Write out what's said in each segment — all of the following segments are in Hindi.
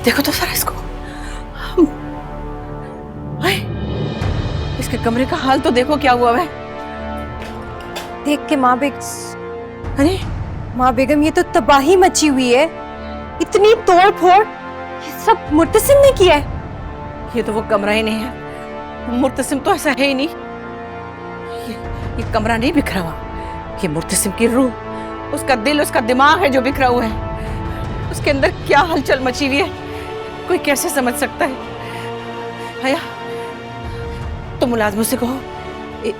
देखो तो सर इसको। हाय, इसके कमरे का हाल तो देखो क्या हुआ है। देख के अरे माँ बेगम, ये तो तबाही मची हुई है। इतनी तोड़ फोड़, ये सब मुर्तसिम ने किया है। ये तो वो कमरा ही नहीं है, मुर्तसिम तो ऐसा है ही नहीं। ये कमरा नहीं बिखरा हुआ, ये मुर्तसिम की रूह, उसका दिल, उसका दिमाग है जो बिखरा हुआ है। उसके अंदर क्या हलचल मची हुई है, कोई कैसे समझ सकता है। हया, तुम मुलाजमों से कहो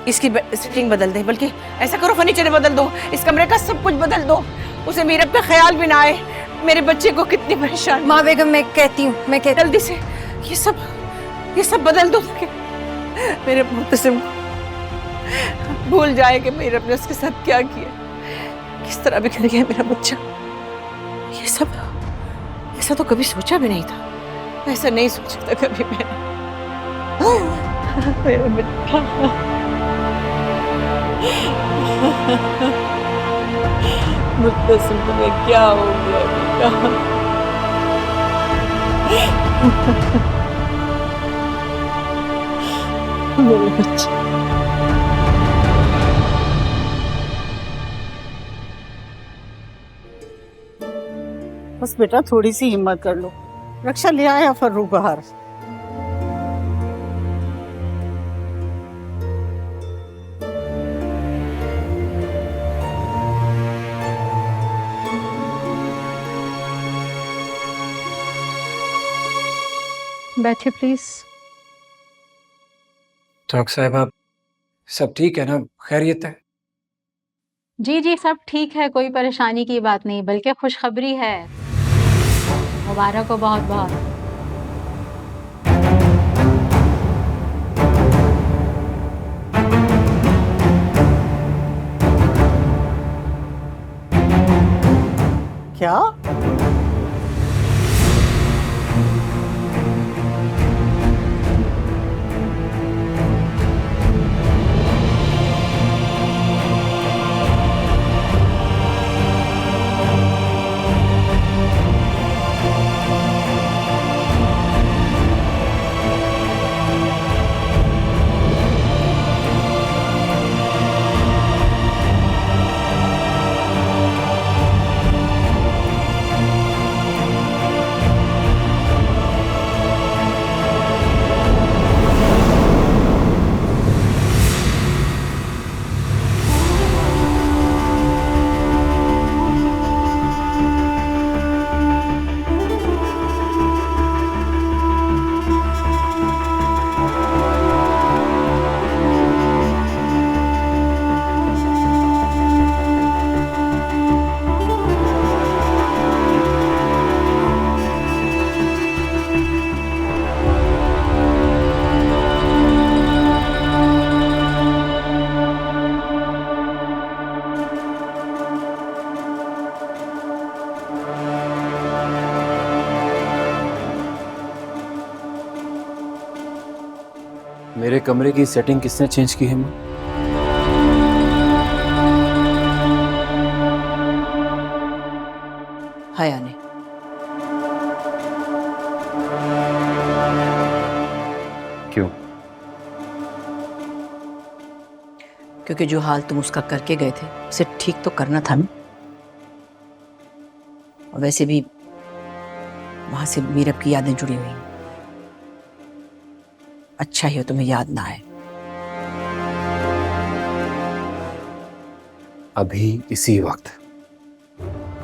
इसकी सेटिंग बदल दे, बल्कि ऐसा करो फर्नीचर बदल दो, इस कमरे का सब कुछ बदल दो, उसे मीरब का ख्याल भी ना आए। मेरे बच्चे को कितनी परेशान। माँ बेगम, मैं कहती हूँ, जल्दी से ये सब बदल दो, मेरे मुर्तसिम भूल जाए कि मीरब ने उसके साथ क्या किया, किस तरह बिखर गया मेरा बच्चा। ये सब ऐसा तो कभी सोचा भी नहीं था, ऐसा नहीं सोचा था कभी मैंने। मेरा बेटा, मुर्तसिम तुम्हें क्या हो गया बेटा? मेरे बच्चे, बस बेटा थोड़ी सी हिम्मत कर लो। रक्षा ले आया फर्रू बाहर। बैठे प्लीज। डॉक्टर साहब, सब ठीक है ना? खैरियत है? जी जी, सब ठीक है, कोई परेशानी की बात नहीं, बल्कि खुशखबरी है। मुबारक हो बहुत बहुत। क्या? मेरे कमरे की सेटिंग किसने चेंज की है माँ? हया ने। क्यों? क्योंकि जो हाल तुम उसका करके गए थे उसे ठीक तो करना था ना। और वैसे भी वहां से मीरब की यादें जुड़ी हुई हैं। अच्छा ही हो तुम्हें याद ना आए। अभी इसी वक्त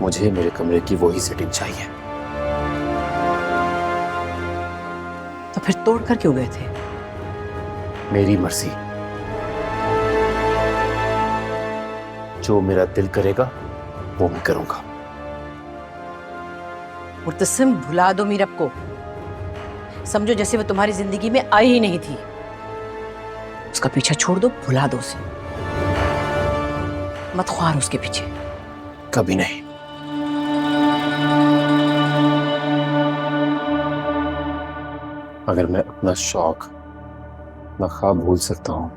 मुझे मेरे कमरे की वही सेटिंग चाहिए। तो फिर तोड़ कर क्यों गए थे? मेरी मर्जी, जो मेरा दिल करेगा वो मैं करूंगा। मुर्तसिम, भुला दो मीरब को। समझो जैसे वो तुम्हारी जिंदगी में आई ही नहीं थी। उसका पीछा छोड़ दो, भुला दो उसे। मत ख्वार उसके पीछे। कभी नहीं। अगर मैं अपना शौक, अपना ख्वाब भूल सकता हूं,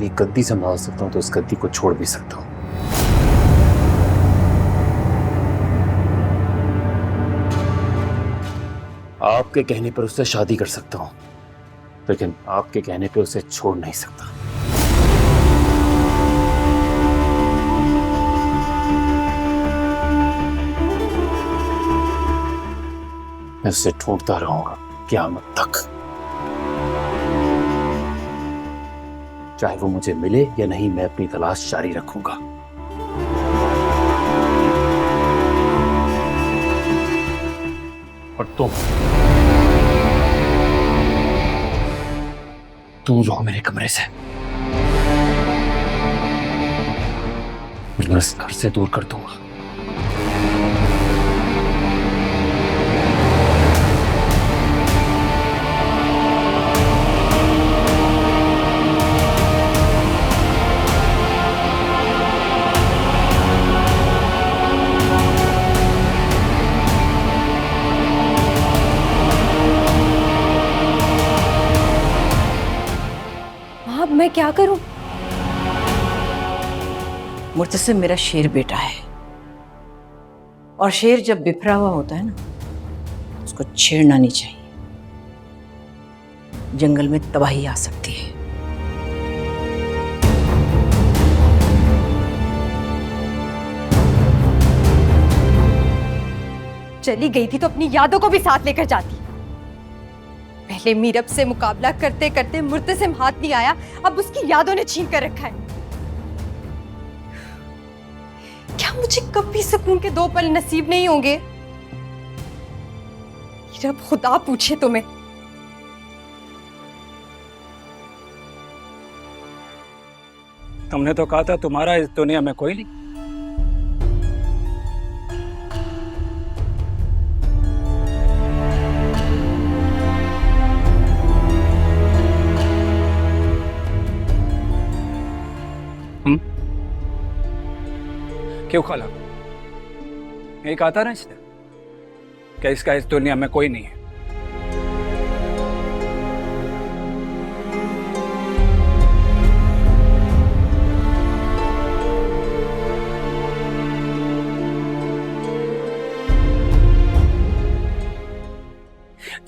ये गद्दी संभाल सकता हूं, तो इस गद्दी को छोड़ भी सकता हूं। आपके कहने पर उससे शादी कर सकता हूं, लेकिन आपके कहने पे उसे छोड़ नहीं सकता। मैं उसे ढूंढता रहूंगा क़यामत तक, चाहे वो मुझे मिले या नहीं, मैं अपनी तलाश जारी रखूंगा। और तुम जाओ मेरे कमरे से, मुझे इस घर से दूर कर दूंगा। अब मैं क्या करूं? मुर्तसिम मेरा शेर बेटा है, और शेर जब बिफरा हुआ होता है ना, उसको छेड़ना नहीं चाहिए, जंगल में तबाही आ सकती है। चली गई थी तो अपनी यादों को भी साथ लेकर जाती। पहले मीरब से मुकाबला करते करते मुर्तसिम हाथ नहीं आया, अब उसकी यादों ने छीन कर रखा है। क्या मुझे कभी सुकून के 2 पल नसीब नहीं होंगे? मीरब खुदा पूछे तुम्हें। तुमने तो कहा था तुम्हारा इस दुनिया में कोई नहीं। क्यों खाला? यही कहा था ना इसने कि इसका इस दुनिया में कोई नहीं है।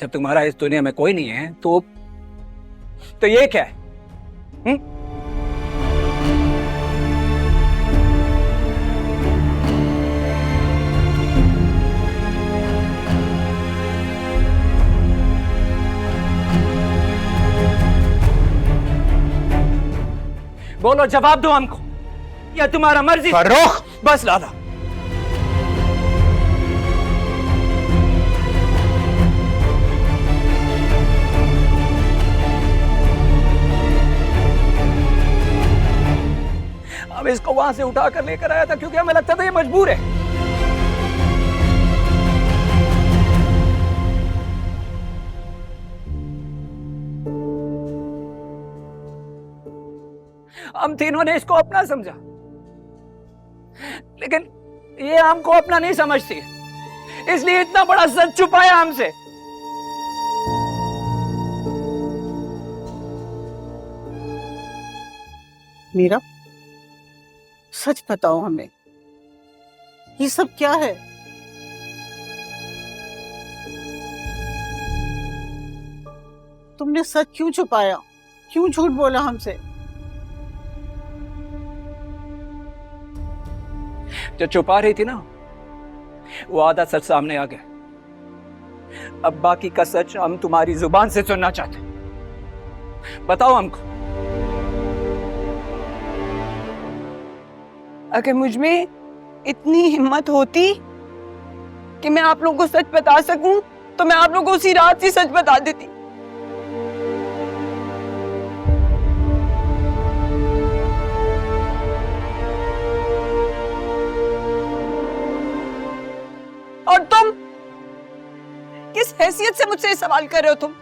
जब तुम्हारा इस दुनिया में कोई नहीं है तो ये क्या है? बोलो, जवाब दो हमको, या तुम्हारा मर्जी? फर्रुख! बस लाला, अब इसको वहां से उठाकर लेकर आया था क्योंकि हमें लगता था ये मजबूर है। हम तीनों ने इसको अपना समझा, लेकिन ये हमको अपना नहीं समझती, इसलिए इतना बड़ा सच छुपाया हमसे। मीरा, सच बताओ हमें, ये सब क्या है? तुमने सच क्यों छुपाया? क्यों झूठ बोला हमसे? जो छुपा रही थी ना, वो आधा सच सामने आ गया। अब बाकी का सच हम तुम्हारी जुबान से सुनना चाहते। बताओ हमको। अगर मुझ में इतनी हिम्मत होती कि मैं आप लोगों को सच बता सकूं, तो मैं आप लोगों को उसी रात ही सच बता देती। और तुम किस हैसियत से मुझसे ये सवाल कर रहे हो? तुम